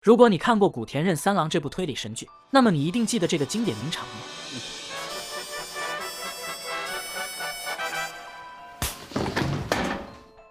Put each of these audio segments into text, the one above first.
如果你看过古田任三郎这部推理神剧，那么你一定记得这个经典名场面。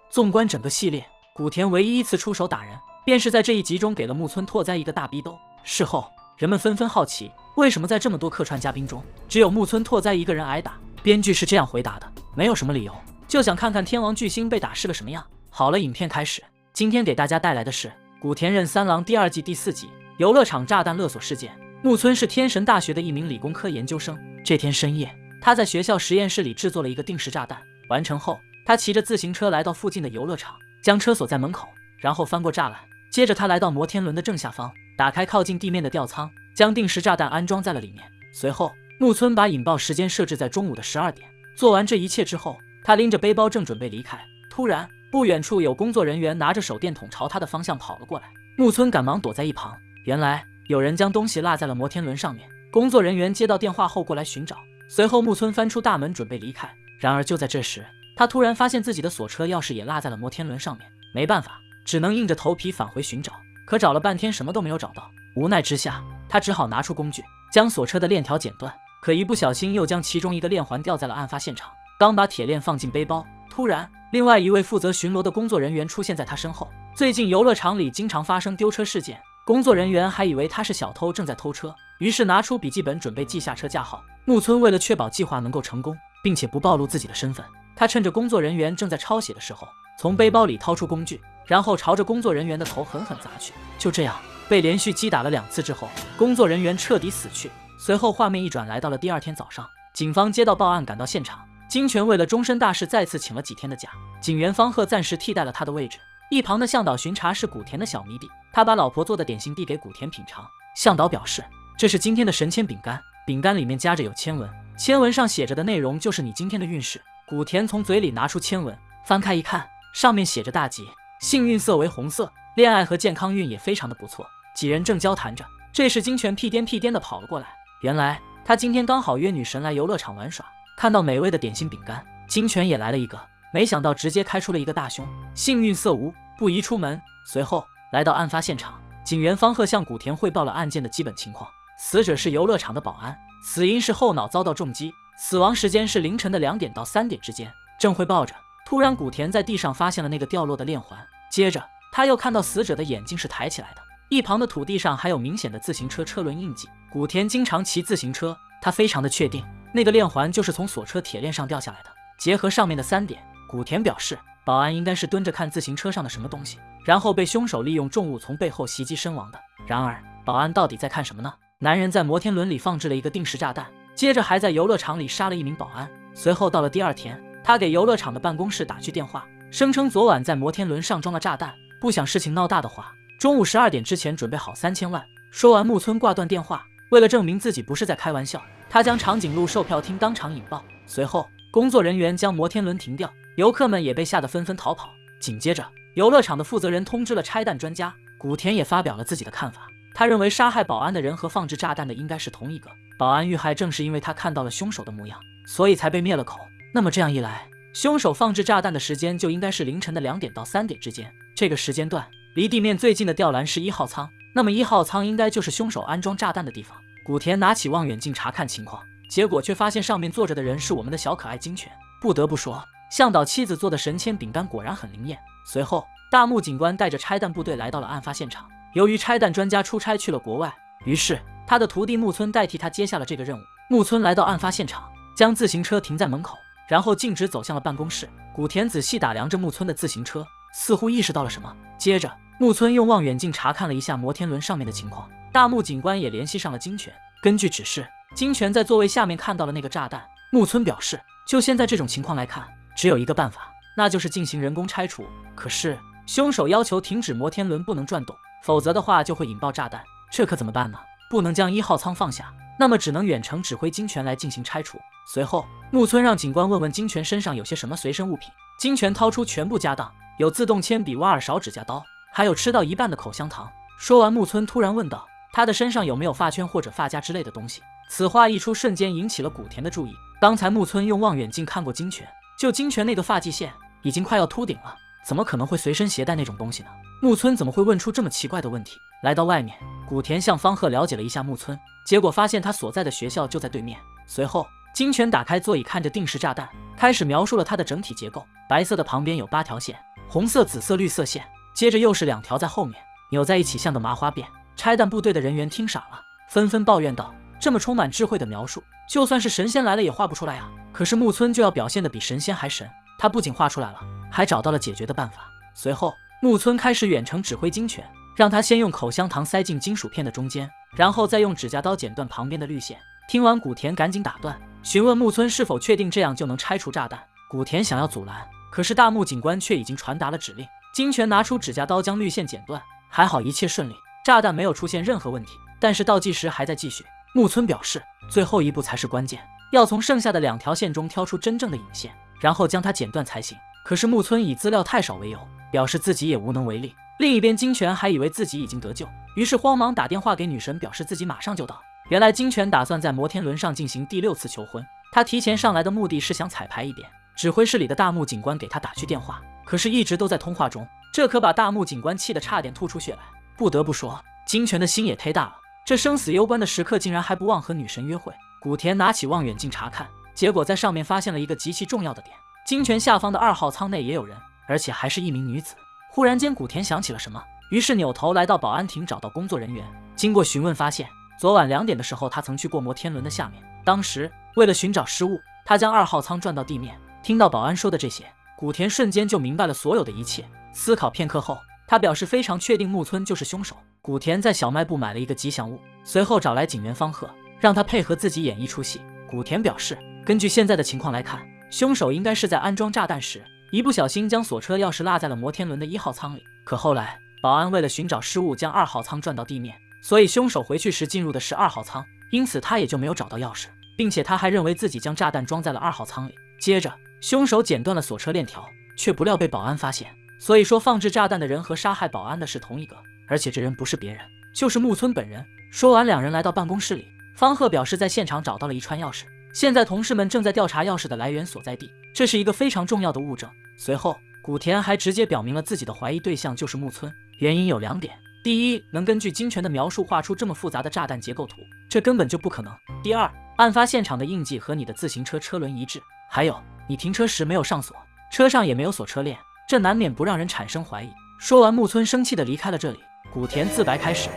纵观整个系列，古田唯一一次出手打人，便是在这一集中给了木村拓哉一个大逼兜。事后，人们纷纷好奇，为什么在这么多客串嘉宾中，只有木村拓哉一个人挨打？编剧是这样回答的：没有什么理由，就想看看天王巨星被打是个什么样。好了，影片开始。今天给大家带来的是古田任三郎第2季第4集游乐场炸弹勒索事件。木村是天神大学的一名理工科研究生。这天深夜，他在学校实验室里制作了一个定时炸弹。完成后，他骑着自行车来到附近的游乐场，将车锁在门口，然后翻过栅栏。接着他来到摩天轮的正下方，打开靠近地面的吊舱，将定时炸弹安装在了里面。随后，木村把引爆时间设置在中午的12点。做完这一切之后，他拎着背包正准备离开，突然不远处有工作人员拿着手电筒朝他的方向跑了过来。木村赶忙躲在一旁。原来有人将东西落在了摩天轮上面。工作人员接到电话后过来寻找。随后木村翻出大门准备离开，然而就在这时，他突然发现自己的锁车钥匙也落在了摩天轮上面。没办法，只能硬着头皮返回寻找。可找了半天什么都没有找到。无奈之下，他只好拿出工具将锁车的链条剪断，可一不小心又将其中一个链环掉在了案发现场。刚把铁链放进背包，突然另外一位负责巡逻的工作人员出现在他身后。最近游乐场里经常发生丢车事件，工作人员还以为他是小偷正在偷车，于是拿出笔记本准备记下车架号。木村为了确保计划能够成功，并且不暴露自己的身份，他趁着工作人员正在抄写的时候，从背包里掏出工具，然后朝着工作人员的头狠狠砸去。就这样，被连续击打了2次之后，工作人员彻底死去。随后画面一转，来到了第2天早上，警方接到报案赶到现场。金泉为了终身大事再次请了几天的假，警员方鹤暂时替代了他的位置。一旁的向导巡查是古田的小迷弟，他把老婆做的点心递给古田品尝。向导表示，这是今天的神签饼干，饼干里面夹着有签文，签文上写着的内容就是你今天的运势。古田从嘴里拿出签文，翻开一看，上面写着大吉，幸运色为红色，恋爱和健康运也非常的不错。几人正交谈着，这时金泉屁颠的跑了过来。原来他今天刚好约女神来游乐场玩耍，看到美味的点心饼干，金泉也来了一个，没想到直接开出了一个大凶，幸运色无，不宜出门。随后来到案发现场，警员方鹤向古田汇报了案件的基本情况。死者是游乐场的保安，死因是后脑遭到重击，死亡时间是凌晨的2点到3点之间。正汇报着，突然古田在地上发现了那个掉落的链环，接着他又看到死者的眼睛是抬起来的，一旁的土地上还有明显的自行车车轮印记。古田经常骑自行车，他非常的确定那个链环就是从锁车铁链上掉下来的。结合上面的3点，古田表示保安应该是蹲着看自行车上的什么东西，然后被凶手利用重物从背后袭击身亡的。然而保安到底在看什么呢？男人在摩天轮里放置了一个定时炸弹，接着还在游乐场里杀了一名保安。随后到了第2天，他给游乐场的办公室打去电话，声称昨晚在摩天轮上装了炸弹，不想事情闹大的话，中午12点之前准备好3000万。说完木村挂断电话，为了证明自己不是在开玩笑，他将长颈鹿售票厅当场引爆。随后工作人员将摩天轮停掉，游客们也被吓得纷纷逃跑。紧接着游乐场的负责人通知了拆弹专家，古田也发表了自己的看法。他认为杀害保安的人和放置炸弹的应该是同一个，保安遇害正是因为他看到了凶手的模样，所以才被灭了口。那么这样一来，凶手放置炸弹的时间就应该是凌晨的2点到3点之间。这个时间段离地面最近的吊篮是1号舱，那么1号舱应该就是凶手安装炸弹的地方。古田拿起望远镜查看情况，结果却发现上面坐着的人是我们的小可爱金泉。不得不说，向导妻子做的神签饼干果然很灵验。随后大木警官带着拆弹部队来到了案发现场。由于拆弹专家出差去了国外，于是他的徒弟木村代替他接下了这个任务。木村来到案发现场，将自行车停在门口，然后径直走向了办公室。古田仔细打量着木村的自行车，似乎意识到了什么。接着木村用望远镜查看了一下摩天轮上面的情况，大木警官也联系上了金泉。根据指示，金泉在座位下面看到了那个炸弹。木村表示，就现在这种情况来看，只有一个办法，那就是进行人工拆除。可是凶手要求停止摩天轮不能转动，否则的话就会引爆炸弹，这可怎么办呢？不能将1号舱放下，那么只能远程指挥金泉来进行拆除。随后木村让警官问问金泉身上有些什么随身物品。金泉掏出全部家当，有自动铅笔、挖耳勺、指甲刀，还有吃到一半的口香糖。说完，木村突然问道，他的身上有没有发圈或者发夹之类的东西？此话一出，瞬间引起了古田的注意。刚才木村用望远镜看过金泉，就金泉那个发际线已经快要秃顶了，怎么可能会随身携带那种东西呢？木村怎么会问出这么奇怪的问题？来到外面，古田向方鹤了解了一下木村，结果发现他所在的学校就在对面。随后，金泉打开座椅，看着定时炸弹，开始描述了它的整体结构。白色的旁边有8条线，红色、紫色、绿色线，接着又是2条在后面扭在一起，像个麻花辫。拆弹部队的人员听傻了，纷纷抱怨道：“这么充满智慧的描述，就算是神仙来了也画不出来啊！”可是木村就要表现得比神仙还神，他不仅画出来了，还找到了解决的办法。随后，木村开始远程指挥金泉，让他先用口香糖塞进金属片的中间，然后再用指甲刀剪断旁边的绿线。听完，古田赶紧打断，询问木村是否确定这样就能拆除炸弹。古田想要阻拦，可是大木警官却已经传达了指令。金泉拿出指甲刀将绿线剪断，还好一切顺利，炸弹没有出现任何问题。但是倒计时还在继续。木村表示，最后一步才是关键，要从剩下的2条线中挑出真正的引线，然后将它剪断才行。可是木村以资料太少为由，表示自己也无能为力。另一边，金泉还以为自己已经得救，于是慌忙打电话给女神，表示自己马上就到。原来金泉打算在摩天轮上进行第6次求婚，他提前上来的目的是想彩排一遍。指挥室里的大木警官给他打去电话，可是一直都在通话中，这可把大木警官气得差点吐出血来。不得不说，金泉的心也忒大了，这生死攸关的时刻竟然还不忘和女神约会。古田拿起望远镜查看，结果在上面发现了一个极其重要的点：金泉下方的2号舱内也有人，而且还是一名女子。忽然间，古田想起了什么，于是扭头来到保安亭，找到工作人员。经过询问，发现昨晚2点的时候，他曾去过摩天轮的下面。当时为了寻找失物，他将2号舱转到地面。听到保安说的这些，古田瞬间就明白了所有的一切。思考片刻后，他表示非常确定木村就是凶手。古田在小卖部买了一个吉祥物，随后找来警员方鹤，让他配合自己演一出戏。古田表示，根据现在的情况来看，凶手应该是在安装炸弹时一不小心将锁车钥匙落在了摩天轮的1号舱里。可后来保安为了寻找失物，将2号舱转到地面，所以凶手回去时进入的是2号舱，因此他也就没有找到钥匙，并且他还认为自己将炸弹装在了2号舱里。接着凶手剪断了锁车链条，却不料被保安发现。所以说放置炸弹的人和杀害保安的是同一个，而且这人不是别人，就是木村本人。说完，2人来到办公室里，方鹤表示在现场找到了一串钥匙，现在同事们正在调查钥匙的来源所在地，这是一个非常重要的物证。随后古田还直接表明了自己的怀疑对象就是木村，原因有2点：第一，能根据金泉的描述画出这么复杂的炸弹结构图，这根本就不可能；第二，案发现场的印记和你的自行车车轮一致，还有你停车时没有上锁，车上也没有锁车链，这难免不让人产生怀疑。说完，木村生气地离开了这里。古田自白开始。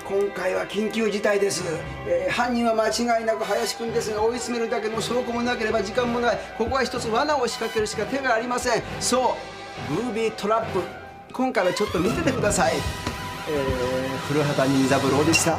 今回は緊急事態です。犯人は間違いなく林くんですが、追い詰めるだけの証拠もなければ時間もない。ここは一つ罠を仕掛けるしか手がありません。そう、ブービートラップ。今回はちょっと見ててください。古畑任三郎でした。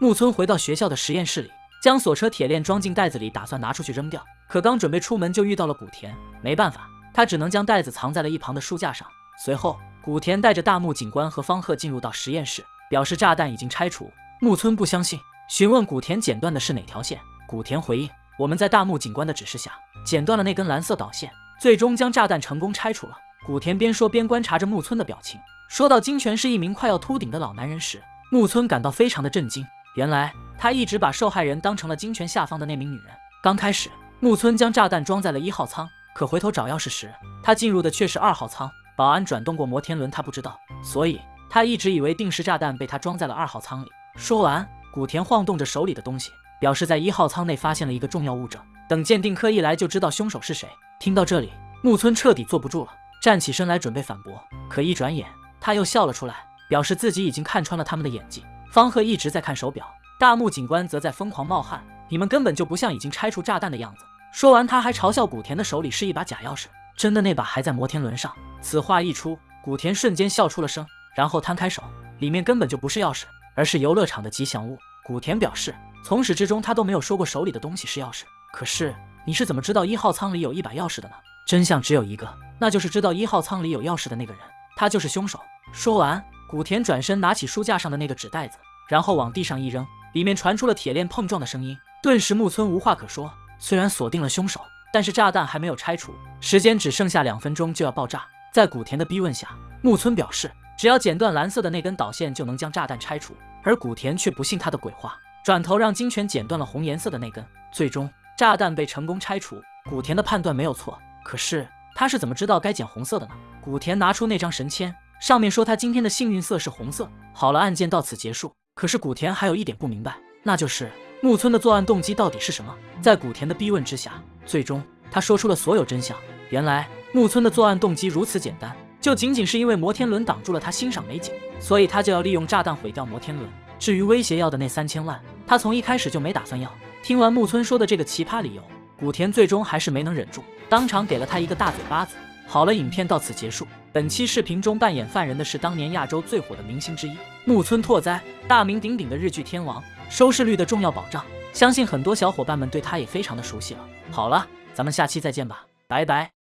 木村回到学校的实验室里，将锁车铁链装进袋子里，打算拿出去扔掉。可刚准备出门，就遇到了古田。没办法，他只能将袋子藏在了一旁的书架上。随后，古田带着大木警官和方鹤进入到实验室，表示炸弹已经拆除。木村不相信，询问古田剪断的是哪条线。古田回应：我们在大木警官的指示下剪断了那根蓝色导线，最终将炸弹成功拆除了。古田边说边观察着木村的表情。说到金泉是一名快要秃顶的老男人时，木村感到非常的震惊。原来他一直把受害人当成了金泉下方的那名女人。刚开始，木村将炸弹装在了1号舱，可回头找钥匙时，他进入的却是2号舱。保安转动过摩天轮，他不知道，所以他一直以为定时炸弹被他装在了2号舱里。说完，古田晃动着手里的东西，表示在1号舱内发现了一个重要物证，等鉴定科一来就知道凶手是谁。听到这里，木村彻底坐不住了，站起身来准备反驳，可一转眼他又笑了出来，表示自己已经看穿了他们的演技。方鹤一直在看手表，大木警官则在疯狂冒汗，你们根本就不像已经拆除炸弹的样子。说完，他还嘲笑古田的手里是一把假钥匙，真的那把还在摩天轮上。此话一出，古田瞬间笑出了声，然后摊开手，里面根本就不是钥匙，而是游乐场的吉祥物。古田表示，从始至终他都没有说过手里的东西是钥匙。可是你是怎么知道1号舱里有一把钥匙的呢？真相只有一个，那就是知道1号舱里有钥匙的那个人，他就是凶手。说完，古田转身拿起书架上的那个纸袋子，然后往地上一扔，里面传出了铁链碰撞的声音。顿时木村无话可说，虽然锁定了凶手，但是炸弹还没有拆除，时间只剩下2分钟就要爆炸。在古田的逼问下，木村表示只要剪断蓝色的那根导线就能将炸弹拆除，而古田却不信他的鬼话，转头让金泉剪断了红颜色的那根。最终炸弹被成功拆除。古田的判断没有错，可是他是怎么知道该剪红色的呢？古田拿出那张神签，上面说他今天的幸运色是红色。好了，案件到此结束。可是古田还有一点不明白，那就是木村的作案动机到底是什么？在古田的逼问之下，最终他说出了所有真相。原来木村的作案动机如此简单，就仅仅是因为摩天轮挡住了他欣赏美景，所以他就要利用炸弹毁掉摩天轮。至于威胁要的那3000万，他从一开始就没打算要。听完木村说的这个奇葩理由，古田最终还是没能忍住，当场给了他一个大嘴巴子。好了，影片到此结束。本期视频中扮演犯人的是当年亚洲最火的明星之一木村拓哉，大名鼎鼎的日剧天王，收视率的重要保障，相信很多小伙伴们对他也非常的熟悉了。好了，咱们下期再见吧，拜拜。